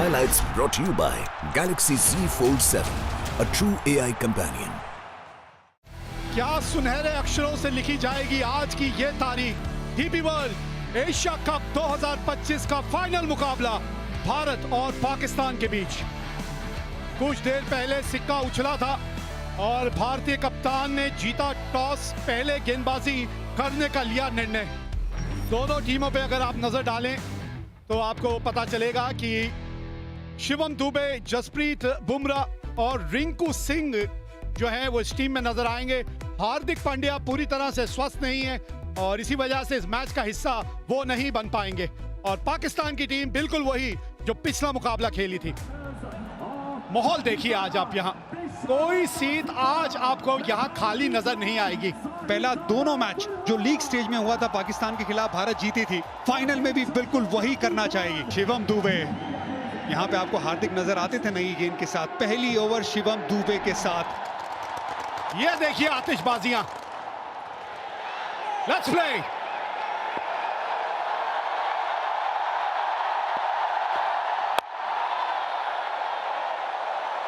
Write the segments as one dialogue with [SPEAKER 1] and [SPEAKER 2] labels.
[SPEAKER 1] Highlights brought to you by Galaxy Z Fold 7, a true AI companion.
[SPEAKER 2] क्या सुनहरे अक्षरों से लिखी जाएगी आज की ये तारीख। डीपी वर्ल्ड एशिया कप 2025 का फाइनल मुकाबला भारत और पाकिस्तान के बीच। कुछ देर पहले सिक्का उछला था और भारतीय कप्तान ने जीता टॉस, पहले गेंदबाजी करने का लिया निर्णय। दोनों टीमों पे अगर आप नजर डालें तो आपको पता चलेगा कि शिवम दुबे, जसप्रीत बुमराह और रिंकू सिंह जो है वो इस टीम में नजर आएंगे। हार्दिक पांड्या पूरी तरह से स्वस्थ नहीं है और इसी वजह से इस मैच का हिस्सा वो नहीं बन पाएंगे। और पाकिस्तान की टीम बिल्कुल वही जो पिछला मुकाबला खेली थी। माहौल देखिए आज आप यहाँ, कोई सीट आज आपको यहाँ खाली नजर नहीं आएगी।
[SPEAKER 3] पहला दोनों मैच जो लीग स्टेज में हुआ था पाकिस्तान के खिलाफ भारत जीती थी, फाइनल में भी बिल्कुल वही करना चाहेगी। शिवम दुबे यहाँ पे आपको हार्दिक नजर आते थे नई गेंद के साथ। पहली ओवर शिवम दुबे के साथ।
[SPEAKER 2] ये देखिए आतिशबाजियां। Let's play.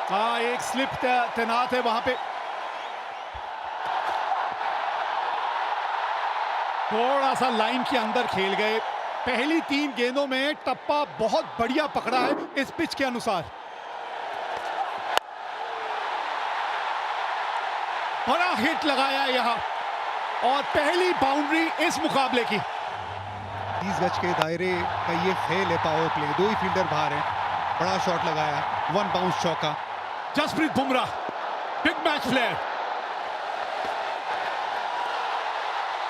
[SPEAKER 2] हाँ, एक स्लिप तैनात है वहां पे। थोड़ा सा लाइन के अंदर खेल गए। पहली 3 गेंदों में टप्पा बहुत बढ़िया पकड़ा है इस पिच के अनुसार। बड़ा हिट लगाया यहाँ और पहली बाउंड्री इस मुकाबले की।
[SPEAKER 3] 30 गज के दायरे का ये फेल है पावर प्ले। 2 ही फील्डर बाहर हैं। बड़ा शॉट लगाया, 1 बाउंस चौका।
[SPEAKER 2] Jasprit Bumrah big match player.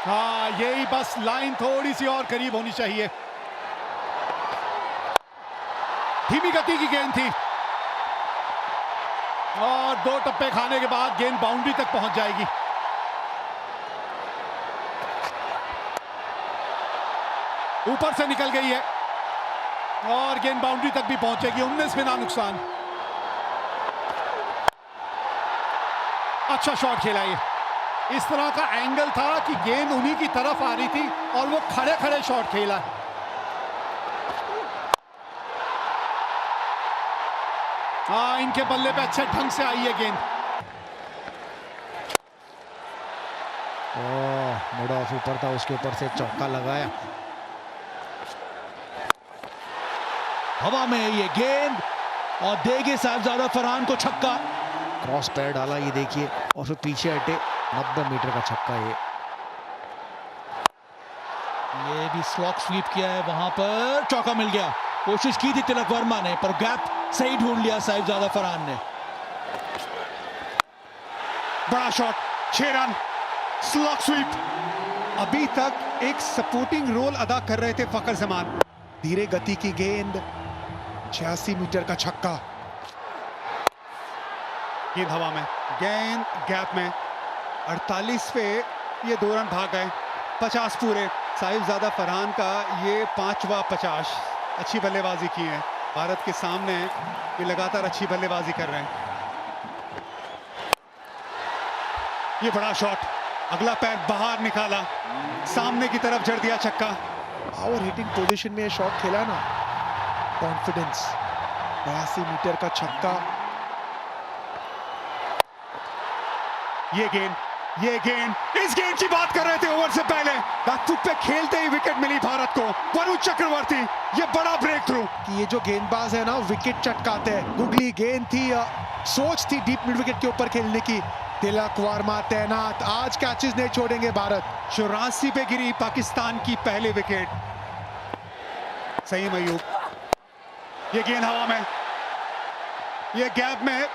[SPEAKER 2] हाँ, यही बस लाइन थोड़ी सी और करीब होनी चाहिए। धीमी गति की गेंद थी और 2 टप्पे खाने के बाद गेंद बाउंड्री तक पहुंच जाएगी। ऊपर से निकल गई है और गेंद बाउंड्री तक भी पहुंचेगी। 19 बिना नुकसान। अच्छा शॉट खेला ये। इस तरह का एंगल था कि गेंद उन्हीं की तरफ आ रही थी और वो खड़े खड़े शॉट खेला। हाँ, इनके बल्ले पे अच्छे ढंग से आई है गेंद।
[SPEAKER 4] मुड ऑफ ऊपर था, उसके ऊपर से चौका लगाया।
[SPEAKER 5] हवा में ये गेंद और देंगे साहिबजादा फरहान को छक्का।
[SPEAKER 4] क्रॉस पैर डाला, ये देखिए, और फिर पीछे हटे। 90 मीटर का छक्का
[SPEAKER 5] ये भी स्लॉक स्वीप किया है, वहां पर चौका मिल गया। कोशिश की थी तिलक वर्मा ने पर गैप सही ढूंढ लिया साहिबजादा फरहान ने।
[SPEAKER 3] बड़ा शॉट, 6 रन, स्लॉक स्वीप। अभी तक एक सपोर्टिंग रोल अदा कर रहे थे फकर जमान। धीरे गति की गेंद, 86 मीटर का छक्का। गेंद हवा में, गेंद गैप में। 48 पे ये 2 रन भाग गए। 50 पूरे। साहिबजादा फरहान का ये 5वां 50। अच्छी बल्लेबाजी की है भारत के सामने। ये लगातार अच्छी बल्लेबाजी कर रहे हैं। ये बड़ा शॉट, अगला पैर बाहर निकाला, सामने की तरफ जड़ दिया छक्का।
[SPEAKER 4] पावर हिटिंग पोजीशन में शॉट खेला ना, कॉन्फिडेंस। 82 मीटर का छक्का।
[SPEAKER 3] ये गेंद, इस गेंद की बात कर रहे थे ओवर से पहले। बैकफुट पे खेलते ही विकेट मिली भारत को। वरुण चक्रवर्ती, ये बड़ा ब्रेक थ्रू।
[SPEAKER 4] कि ये जो गेंदबाज है ना, विकेट चटकाते हैं। गुगली गेंद थी, सोच थी डीप मिड विकेट के ऊपर खेलने की। तिलक वर्मा तैनात, आज कैचेस नहीं छोड़ेंगे भारत।
[SPEAKER 3] 84 पे गिरी पाकिस्तान की पहली विकेट। सही मयूब, ये गेंद हवा में, ये गैप में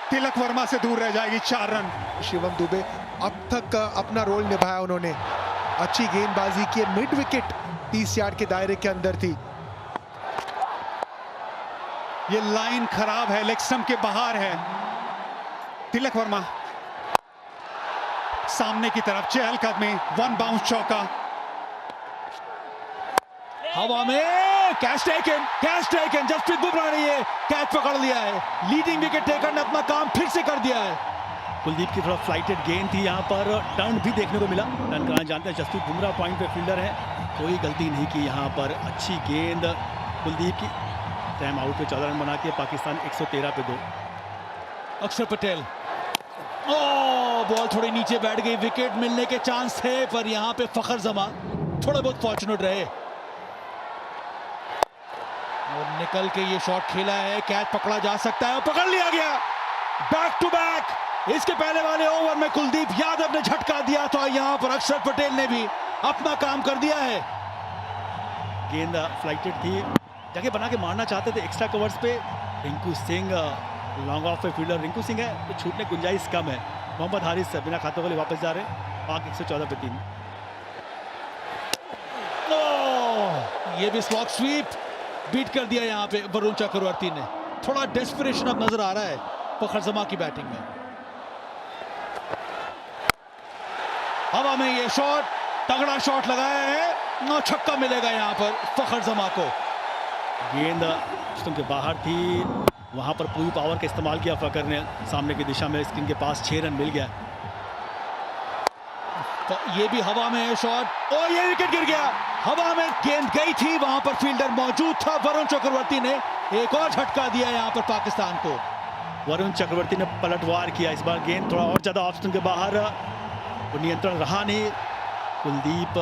[SPEAKER 3] तिलक वर्मा से दूर रह जाएगी। 4 रन।
[SPEAKER 4] शिवम दुबे अब तक अपना रोल निभाया उन्होंने। अच्छी गेंदबाजी की, मिड विकेट 30 यार्ड के दायरे के अंदर थी।
[SPEAKER 3] ये लाइन खराब है, लेग स्टंप के बाहर है। तिलक वर्मा सामने की तरफ, चहलकदमी, 1 बाउंस चौका।
[SPEAKER 5] हवा में कैच टेकन। जसप्रीत बुमराह ने ये कैच पकड़ लिया है। लीडिंग विकेट टेकर ने अपना काम फिर से कर दिया है। कुलदीप की थोड़ा फ्लाइटेड गेंद थी, यहाँ पर टर्न भी देखने को मिला। टर्न कराना जानते हैं जसप्रीत बुमराह, पॉइंट पे फील्डर है। कोई गलती नहीं की यहाँ पर। अच्छी गेंद कुलदीप की। टाइम आउट पे 14 रन बना के पाकिस्तान 113 पे 2। अक्षर पटेल, ओ बॉल थोड़ी नीचे बैठ गई, विकेट मिलने के चांस थे पर यहां पे फखर जमा थोड़े बहुत फॉर्चुनेट रहे और निकल के ये शॉट खेला है। कैच पकड़ा जा सकता है और पकड़ लिया गया। बैक टू बैक, इसके पहले वाले ओवर में कुलदीप यादव ने झटका दिया था, यहां पर अक्षर पटेल ने भी अपना काम कर दिया है। गेंद फ्लाइटेड थी, जगह बना के मारना चाहते थे एक्स्ट्रा कवर्स पे। रिंकू सिंह लॉन्ग ऑफ पे फील्डर रिंकू सिंह है तो छूटने गुंजाइश कम है। मोहम्मद हारिस बिना खाते वाले वापस जा रहे हैं। पाक 114 पे 3। ये भी स्लॉग स्वीप बीट कर दिया यहाँ पे वरुण चक्रवर्ती ने। थोड़ा डेस्परेशन अब नजर आ रहा है फखर जमा की बैटिंग में। हवा में ये शॉट, तगड़ा शॉट लगाया है, 9 छक्का मिलेगा यहाँ पर फखर जमा को। गेंद स्टंप के बाहर थी, वहां पर पूरी पावर का इस्तेमाल किया फकर ने। सामने की दिशा में स्क्रीन के पास 6 रन मिल गया। तो ये भी हवा में है शॉट, और ये विकेट गिर गया। हवा में गेंद गई थी, वहां पर फील्डर मौजूद था। वरुण चक्रवर्ती ने एक और झटका दिया यहाँ पर पाकिस्तान को। वरुण चक्रवर्ती ने पलटवार किया इस बार। गेंद थोड़ा और ज्यादा ऑफ स्टंप के बाहर, वो नियंत्रण रहा नहीं। कुलदीप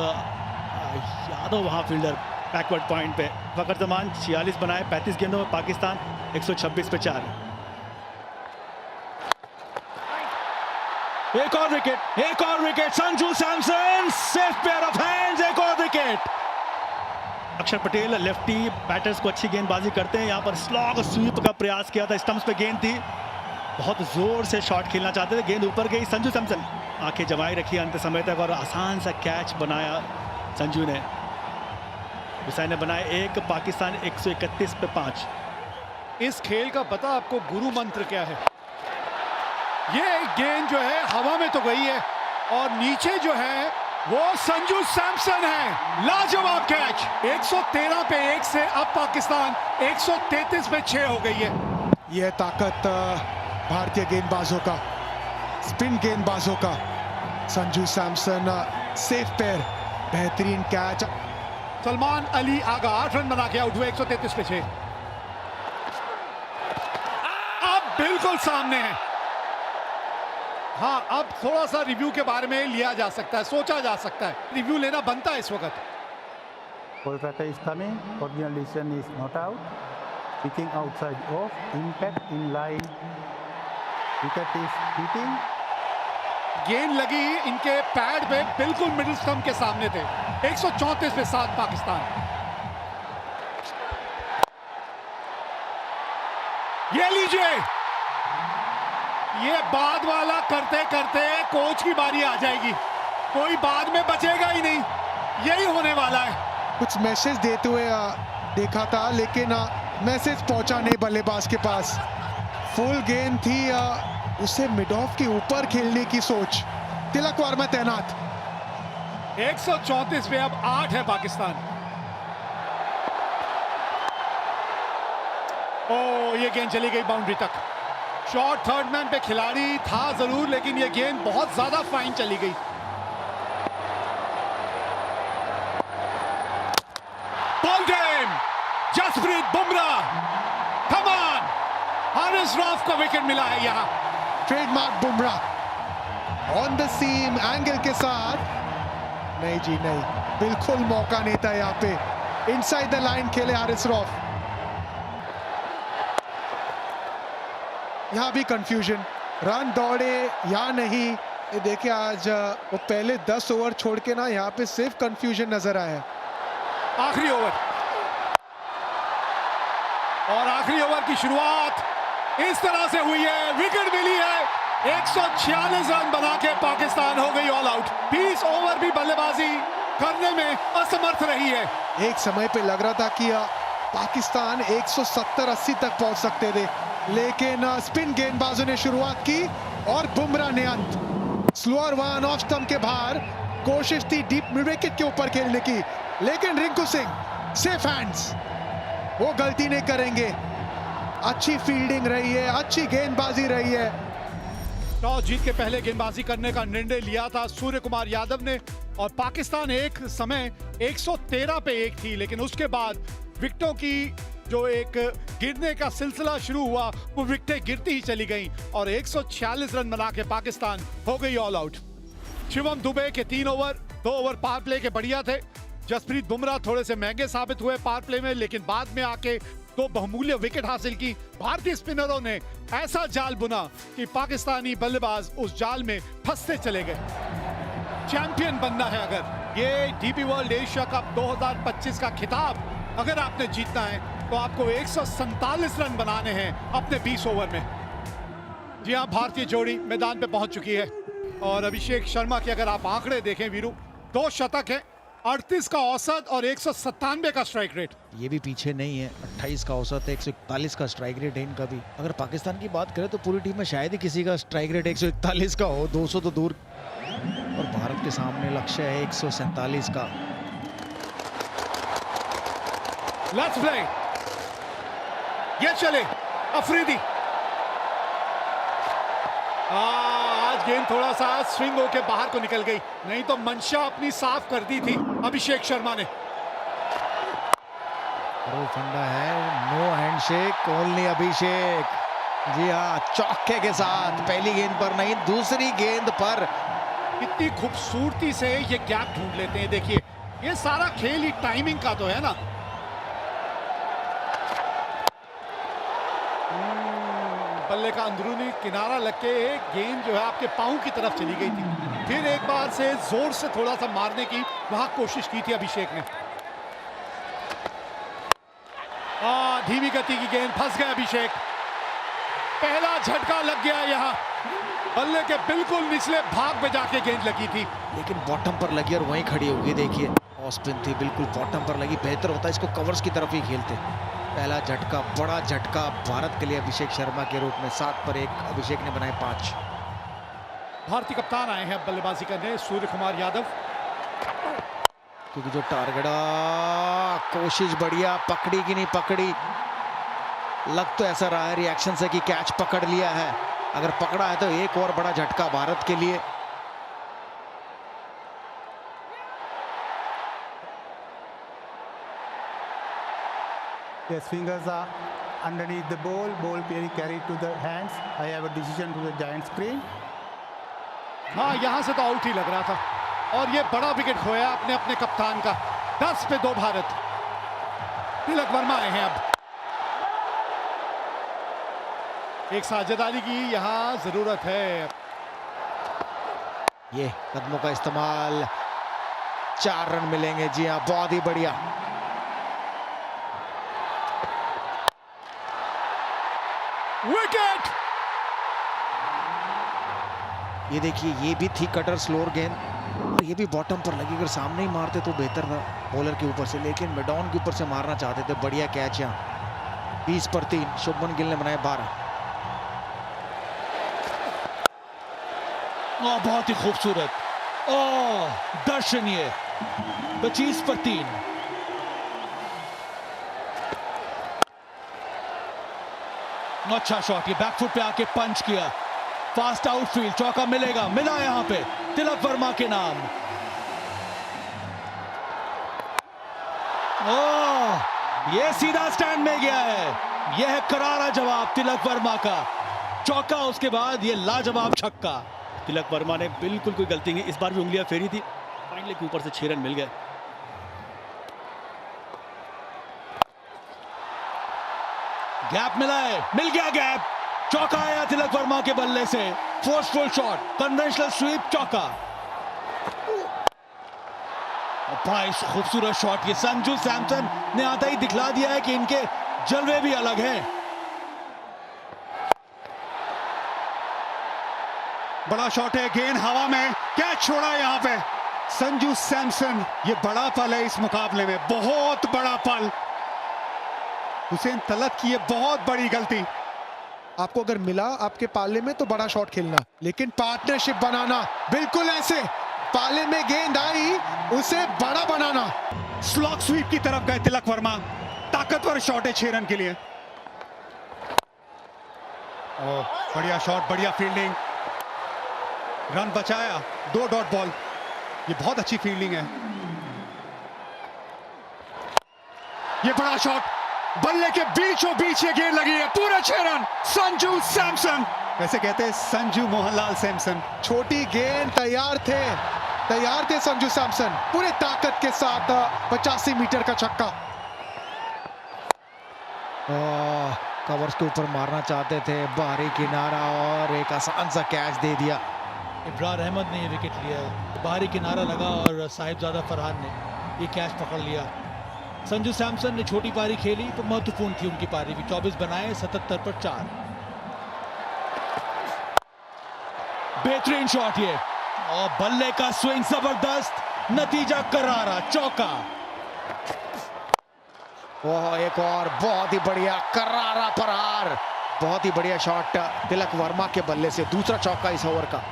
[SPEAKER 5] यादव वहां फील्डर बैकवर्ड पॉइंट पे। फकर जमान 46 बनाए 35 गेंदों में, पाकिस्तान 126 पे 4। एक और विकेट, एक और wicket. Sanju Samson safe pair of hands, एक और विकेट। अक्षर पटेल लेफ्टी बैटर्स को अच्छी गेंदबाजी करते हैं। यहाँ पर स्लॉग स्वीप का प्रयास किया था, स्टंप्स पे गेंद थी, बहुत जोर से शॉट खेलना चाहते थे, गेंद ऊपर गई। संजू सैमसन आंखें जमाई रखी अंत समय तक और आसान सा कैच बनाया संजू ने। हुसैन ने बनाए 1, पाकिस्तान 131 पे 5।
[SPEAKER 2] इस खेल का पता आपको गुरु मंत्र क्या है? ये गेंद जो है हवा में तो गई है और नीचे जो है वो संजू सैमसन है। लाजवाब कैच। 113 पे 1 से अब पाकिस्तान 133 पे 6 हो गई है।
[SPEAKER 4] यह ताकत भारतीय गेंदबाजों का, स्पिन गेंदबाजों का। संजू सैमसन सेफ पेयर, बेहतरीन कैच।
[SPEAKER 2] सलमान अली आगा 8 रन बना के आउट हुए 133 पे 6। अब बिल्कुल सामने है। हाँ, अब थोड़ा सा रिव्यू के बारे में लिया जा सकता है, सोचा जा सकता है, रिव्यू लेना बनता है इस वक्त।
[SPEAKER 6] Kolkata is coming, original decision is not out, pitching outside off, impact in line, wicket is hitting.
[SPEAKER 2] गेंद लगी इनके पैड पे, बिल्कुल मिडिल स्टंप के सामने थे। 134 पे 7 पाकिस्तान। ये लीजिए, ये बाद वाला करते करते कोच की बारी आ जाएगी, कोई बाद में बचेगा ही नहीं, यही होने वाला है।
[SPEAKER 4] कुछ मैसेज देते हुए देखा था, लेकिन मैसेज पहुंचा नहीं बल्लेबाज के पास। फुल गेंद थी, उसे मिड ऑफ के ऊपर खेलने की सोच। तिलक वर्मा तैनात।
[SPEAKER 2] 134 पे अब 8 है पाकिस्तान। ओ, ये गेंद चली गई बाउंड्री तक। शॉट थर्ड मैन पे खिलाड़ी था जरूर, लेकिन ये गेंद बहुत ज्यादा फाइन चली गई। Ball game, Jasprit Bumrah, come on. Haris Rauf को विकेट मिला है यहाँ।
[SPEAKER 4] Trademark Bumrah on the seam angle के साथ। नहीं जी नहीं, बिल्कुल मौका नहीं था यहाँ पे। इनसाइड द लाइन खेले हारिस रऊफ। यहाँ भी कंफ्यूजन, रन दौड़े या नहीं। ये देखिए, आज वो पहले 10 ओवर छोड़ के ना यहाँ पे सिर्फ कंफ्यूजन नजर आया।
[SPEAKER 2] आखिरी ओवर, और आखिरी ओवर की शुरुआत इस तरह से हुई है, विकेट मिली है। 146 रन बना के पाकिस्तान हो गई ऑल आउट। 20 ओवर भी बल्लेबाजी करने में असमर्थ रही है।
[SPEAKER 4] एक समय पे लग रहा था कि पाकिस्तान 170-80 तक पहुंच सकते थे, लेकिन स्पिन गेंदबाजों ने शुरुआत की और बुमराह ने अंत। स्लोअर वन ऑफ स्टंप के बाहर, कोशिश थी डीप मिड विकेट के ऊपर खेलने की, लेकिन रिंकू सिंह सेफ हैंड्स, वो गलती नहीं करेंगे। अच्छी फील्डिंग रही है, अच्छी गेंदबाजी रही है।
[SPEAKER 2] टॉस जीत के पहले गेंदबाजी करने का निर्णय लिया था सूर्य कुमार यादव ने, और पाकिस्तान एक समय 113 पे 1 थी, लेकिन उसके बाद विकेटों की जो एक गिरने का सिलसिला शुरू हुआ वो विकेटें गिरती ही चली गईं और 146 रन बना के पाकिस्तान हो गई ऑल आउट। शिवम दुबे के 3 ओवर 2 ओवर पावर प्ले के बढ़िया थे। जसप्रीत बुमराह थोड़े से महंगे साबित हुए पावर प्ले में, लेकिन बाद में आके 2 बहुमूल्य विकेट हासिल की। भारतीय स्पिनरों ने ऐसा जाल बुना कि पाकिस्तानी बल्लेबाज उस जाल में फंसते चले गए। चैंपियन बनना है अगर ये डीपी वर्ल्ड एशिया कप 2025 का खिताब अगर आपने जीतना है तो आपको 147 रन बनाने हैं अपने 20 ओवर में। जी हाँ, भारतीय जोड़ी मैदान पे पहुंच चुकी है और अभिषेक शर्मा के अगर आप आंकड़े देखें वीरू, 2 शतक है, 38 का औसत और 197 का स्ट्राइक रेट।
[SPEAKER 7] ये भी पीछे नहीं है, 28 का औसत है, 141 का स्ट्राइक रेट है इनका भी। अगर पाकिस्तान की बात करें तो पूरी टीम में शायद ही किसी का स्ट्राइक रेट 141 का हो, 200 तो दूर। और भारत के सामने लक्ष्य है 147 का।
[SPEAKER 2] लेट्स प्ले, ये चले अफरीदी। आज गेंद थोड़ा सा स्विंग होके बाहर को निकल गई, नहीं तो मंशा अपनी साफ कर दी थी अभिषेक शर्मा ने।
[SPEAKER 7] वो फंडा है, नो हैंडशेक, ओनली अभिषेक। जी हाँ, चौके के साथ पहली गेंद पर नहीं, दूसरी गेंद पर।
[SPEAKER 2] कितनी खूबसूरती से ये गैप ढूंढ लेते हैं। देखिए, ये सारा खेल ही टाइमिंग का तो है ना। बल्ले का अंदरूनी किनारा लग के गेंद जो है आपके पांव की तरफ चली गई थी। फिर एक बार से जोर से थोड़ा सा मारने की वहां कोशिश की थी अभिषेक ने। धीमी गति की गेंद, फंस गया अभिषेक। पहला झटका लग गया यहाँ, बल्ले के बिल्कुल निचले भाग में जाके गेंद लगी थी,
[SPEAKER 7] लेकिन बॉटम पर लगी और वहीं खड़ी होगी। देखिए, ऑफ स्पिन थी, बिल्कुल बॉटम पर लगी। बेहतर होता है इसको कवर्स की तरफ ही खेलते। पहला झटका, बड़ा झटका भारत के लिए अभिषेक शर्मा के रूप में। 7 पर 1 अभिषेक ने बनाए 5।
[SPEAKER 2] भारतीय कप्तान आए हैं अब बल्लेबाजी करने, सूर्य कुमार यादव।
[SPEAKER 7] क्योंकि जो टारगेट, कोशिश बढ़िया, पकड़ी कि नहीं पकड़ी। लग तो ऐसा रहा है रिएक्शन से कि कैच पकड़ लिया है। अगर पकड़ा है तो एक और बड़ा झटका भारत के लिए।
[SPEAKER 6] His fingers are underneath the ball being carried to the hands. I have a decision to the giant screen.
[SPEAKER 2] हाँ, यहां से तो आउट ही लग रहा था और ये बड़ा विकेट खोया अपने अपने कप्तान का। 10 पे 2 भारत। तिलक वर्मा आए हैं अब। एक साझेदारी की यहां जरूरत है।
[SPEAKER 7] ये कदमों का इस्तेमाल, 4 रन मिलेंगे। जी हाँ, बहुत ही बढ़िया।
[SPEAKER 2] विकेट।
[SPEAKER 7] ये देखिए, ये भी थी कटर स्लोअर गेंद और ये भी बॉटम पर लगी। अगर सामने ही मारते तो बेहतर था बॉलर के ऊपर से, लेकिन मिडॉन के ऊपर से मारना चाहते थे। बढ़िया कैच यहाँ। 20 पर 3 शुभमन गिल ने बनाए 12।
[SPEAKER 5] बहुत ही खूबसूरत, दर्शनीय। 25 पर 3। अच्छा शॉट, ये बैकफुट पे आके पंच किया। फास्ट आउटफील्ड, चौका मिलेगा, मिला यहां पे तिलक वर्मा के नाम। ये सीधा स्टैंड में गया है। यह है करारा जवाब तिलक वर्मा का। चौका, उसके बाद ये लाजवाब छक्का। तिलक वर्मा ने बिल्कुल कोई गलती नहीं, इस बार भी उंगलियां फेरी थी। फाइनली के ऊपर से 6 रन मिल गए। गैप मिला है, मिल गया गैप। चौका आया तिलक वर्मा के बल्ले से। फोर्सफुल शॉट, कन्वेंशनल स्वीप, चौका। बड़ा खूबसूरत शॉट। ये संजू सैमसन ने आता ही दिखला दिया है कि इनके जलवे भी अलग हैं।
[SPEAKER 3] बड़ा शॉट है, गेंद हवा में, कैच छोड़ा यहाँ पे संजू सैमसन। ये बड़ा पल है इस मुकाबले में, बहुत बड़ा पल। हुसैन तलत की ये बहुत बड़ी गलती।
[SPEAKER 4] आपको अगर मिला आपके पाले में तो बड़ा शॉट खेलना, लेकिन पार्टनरशिप बनाना, बिल्कुल ऐसे पाले में गेंद आई उसे बड़ा बनाना।
[SPEAKER 3] स्लॉग स्वीप की तरफ गए तिलक वर्मा। ताकतवर शॉट है 6 रन के लिए। बढ़िया शॉट, बढ़िया फील्डिंग, रन बचाया। 2 डॉट बॉल, ये बहुत अच्छी फील्डिंग है। ये बड़ा शॉट, बल्ले के बीचों बीच ये गेंद लगी है, पूरे 6 रन। संजू सैमसन, वैसे कहते हैं संजू मोहनलाल सैमसन।
[SPEAKER 4] छोटी गेंद, तैयार थे संजू सैमसन, पूरे ताकत के साथ 85 मीटर का छक्का।
[SPEAKER 7] कवर्स के ऊपर मारना चाहते थे, बाहरी किनारा और एक आसान सा कैच दे दिया।
[SPEAKER 5] इब्रार अहमद ने ये विकेट लिया, बाहरी किनारा लगा और साहिबजादा फरहान ने ये कैच पकड़ लिया। संजू सैमसन ने छोटी पारी खेली तो महत्वपूर्ण थी उनकी पारी भी। 24 बनाए, 77 पर 4। बेहतरीन शॉट ये, और बल्ले का स्विंग जबरदस्त, नतीजा करारा, चौका।
[SPEAKER 7] ओह, एक और बहुत ही बढ़िया करारा प्रहार, बहुत ही बढ़िया शॉट तिलक वर्मा के बल्ले से, दूसरा चौका इस ओवर का।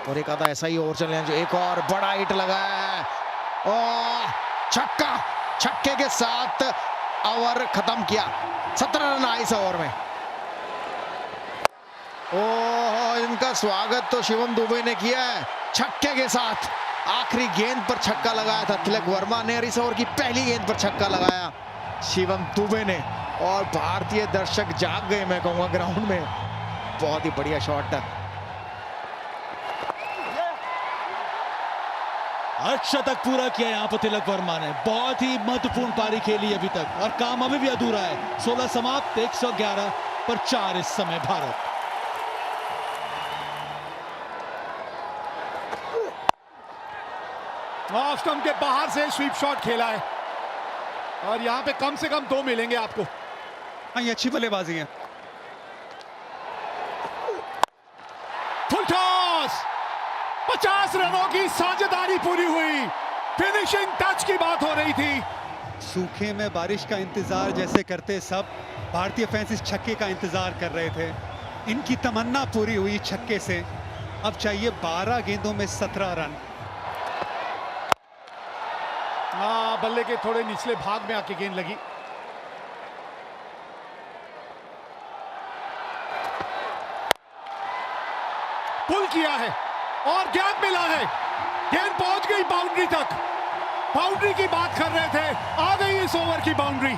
[SPEAKER 7] और एक आधा ऐसा ही ओवर चले जो एक और बड़ा हिट लगाया है, ओह छक्का, छक्के के साथ ओवर खत्म किया। 17 रन आए इस ओवर में। ओह, इनका स्वागत तो शिवम दुबे ने किया है छक्के के साथ। आखिरी गेंद पर छक्का लगाया था तिलक वर्मा ने, और इस ओवर की पहली गेंद पर छक्का लगाया शिवम दुबे ने, और भारतीय दर्शक जाग गए मैं कहूंगा ग्राउंड में। बहुत ही बढ़िया शॉट।
[SPEAKER 5] अर्धशतक पूरा किया यहाँ पर तिलक वर्मा ने, बहुत ही महत्वपूर्ण पारी खेली अभी तक, और काम अभी भी अधूरा है। 16 समाप्त, 111 पर 4 इस समय भारत।
[SPEAKER 2] ऑफ स्टंप के बाहर से स्वीप शॉट खेला है, और यहां पे कम से कम 2 मिलेंगे आपको।
[SPEAKER 3] हाँ, ये अच्छी बल्लेबाजी है।
[SPEAKER 2] फुल टॉस, 50 रनों की साझेदारी पूरी हुई। फिनिशिंग टच की बात हो रही थी।
[SPEAKER 3] सूखे में बारिश का इंतजार जैसे करते सब भारतीय फैंस इस छक्के का इंतजार कर रहे थे। इनकी तमन्ना पूरी हुई छक्के से। अब चाहिए 12 गेंदों में 17 रन।
[SPEAKER 2] हाँ, बल्ले के थोड़े निचले भाग में आके गेंद लगी। पुल किया है और गैप मिला है, गेंद पहुंच गई बाउंड्री तक। बाउंड्री की बात कर रहे थे, आ गई इस ओवर की बाउंड्री।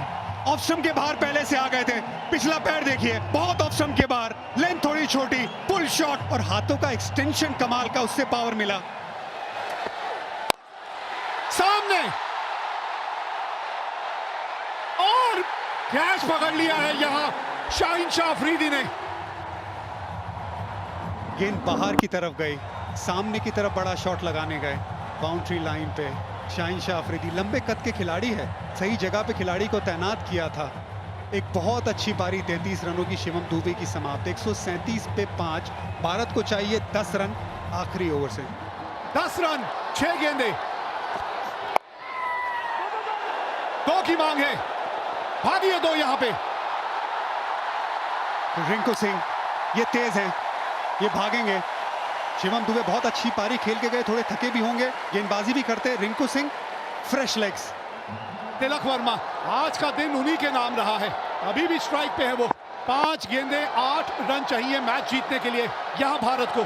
[SPEAKER 3] ऑफ स्टंप के बाहर पहले से आ गए थे। पिछला पैर देखिए, बहुत ऑफ स्टंप के बाहर, लेंथ थोड़ी छोटी, पुल शॉट, और हाथों का एक्सटेंशन कमाल का, उससे पावर मिला।
[SPEAKER 2] सामने और कैच पकड़ लिया है यहां शाहीन शाह अफरीदी ने।
[SPEAKER 3] गेंद बाहर की तरफ गई, सामने की तरफ बड़ा शॉट लगाने गए बाउंड्री लाइन पे। शाहीन शाह अफरीदी लंबे कद के खिलाड़ी है, सही जगह पे खिलाड़ी को तैनात किया था। एक बहुत अच्छी पारी 33 रनों की शिवम दुबे की समाप्त। 137 पे 5। भारत को चाहिए 10 रन आखिरी ओवर से।
[SPEAKER 2] 10 रन, 6 गेंदे, 2 की मांग है, भागिए 2 यहां पे।
[SPEAKER 3] रिंकू सिंह ये तेज हैं, ये भागेंगे। शिवम दुबे बहुत अच्छी पारी खेल के गए, थोड़े थके भी होंगे, गेंदबाजी भी करते। Rinku Singh fresh legs.
[SPEAKER 2] तिलक वर्मा, आज का दिन उन्हीं के नाम रहा है, अभी भी स्ट्राइक पे है वो। 5 गेंदे, 8 रन चाहिए मैच जीतने के लिए यहां भारत को।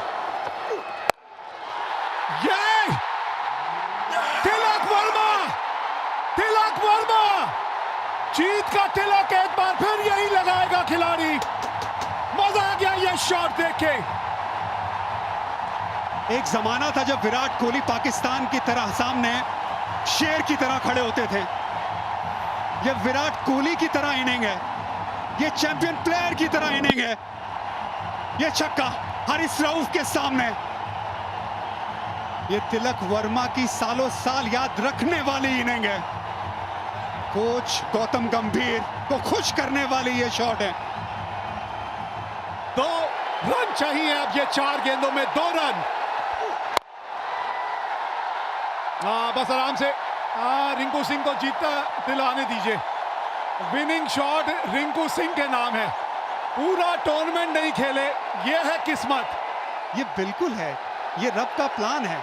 [SPEAKER 2] ये तिलक वर्मा, तिलक वर्मा, जीत का तिलक एक बार फिर यही लगाएगा खिलाड़ी। मजा आ गया ये शॉट देख के।
[SPEAKER 3] एक जमाना था जब विराट कोहली पाकिस्तान की तरह सामने शेर की तरह खड़े होते थे। ये विराट कोहली की तरह इनिंग है, ये चैंपियन प्लेयर की तरह इनिंग है। ये छक्का हारिस रऊफ के सामने। ये तिलक वर्मा की सालों साल याद रखने वाली इनिंग है। कोच गौतम गंभीर को खुश करने वाली ये शॉट है।
[SPEAKER 2] 2 रन चाहिए अब, ये 4 गेंदों में 2 रन। बस आराम से रिंकू सिंह को जीतता दिलाने दीजिए। विनिंग शॉट रिंकू सिंह के नाम है। पूरा टूर्नामेंट नहीं खेले, ये है किस्मत।
[SPEAKER 3] ये बिल्कुल है, ये रब का प्लान है।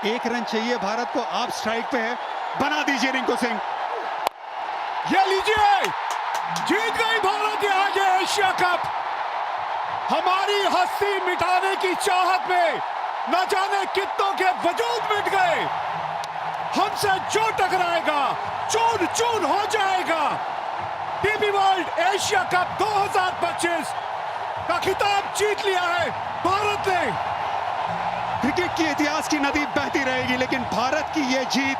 [SPEAKER 3] 1 रन चाहिए भारत को, आप स्ट्राइक पे है, बना दीजिए रिंकू सिंह।
[SPEAKER 2] ये लीजिए, जीत गई भारत आज एशिया कप। हमारी हस्ती मिटाने की चाहत में न जाने कितनों के वजूद मिट गए। हमसे जो टकराएगा चून चून हो जाएगा। डीपी वर्ल्ड एशिया कप 2025 का खिताब जीत लिया है भारत ने।
[SPEAKER 3] क्रिकेट के इतिहास की नदी बहती रहेगी, लेकिन भारत की ये जीत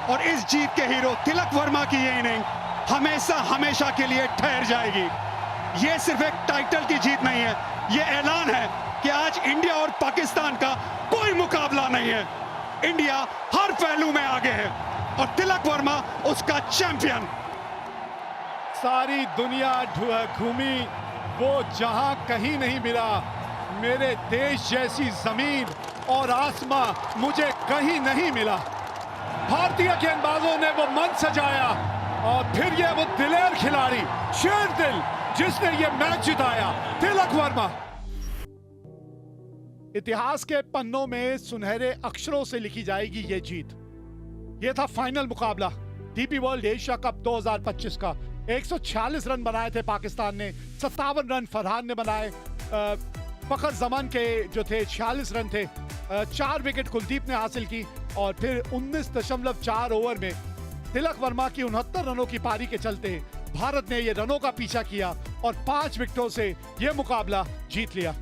[SPEAKER 3] और इस जीत के हीरो तिलक वर्मा की ये इनिंग हमेशा हमेशा के लिए ठहर जाएगी। ये सिर्फ एक टाइटल की जीत नहीं है, ये ऐलान है कि आज इंडिया और पाकिस्तान का कोई मुकाबला नहीं है। इंडिया हर पहलू में आगे है और तिलक वर्मा उसका चैंपियन।
[SPEAKER 2] सारी दुनिया घूमी, वो जहां कहीं नहीं मिला। मेरे देश जैसी जमीन और आसमां मुझे कहीं नहीं मिला। भारतीय गेंदबाजों ने वो मन सजाया और फिर ये वो दिलेर खिलाड़ी, शेर दिल, जिसने ये मैच जिताया, तिलक वर्मा। इतिहास के पन्नों में सुनहरे अक्षरों से लिखी जाएगी ये जीत। ये था फाइनल मुकाबला डीपी वर्ल्ड एशिया कप 2025 का। 146 रन बनाए थे पाकिस्तान ने, 57 रन फरहान ने बनाए। फखर जमान के जो थे 46 रन थे। 4 विकेट कुलदीप ने हासिल की और फिर 19.4 ओवर में तिलक वर्मा की 69 रनों की पारी के चलते भारत ने ये रनों का पीछा किया और 5 विकेटों से ये मुकाबला जीत लिया।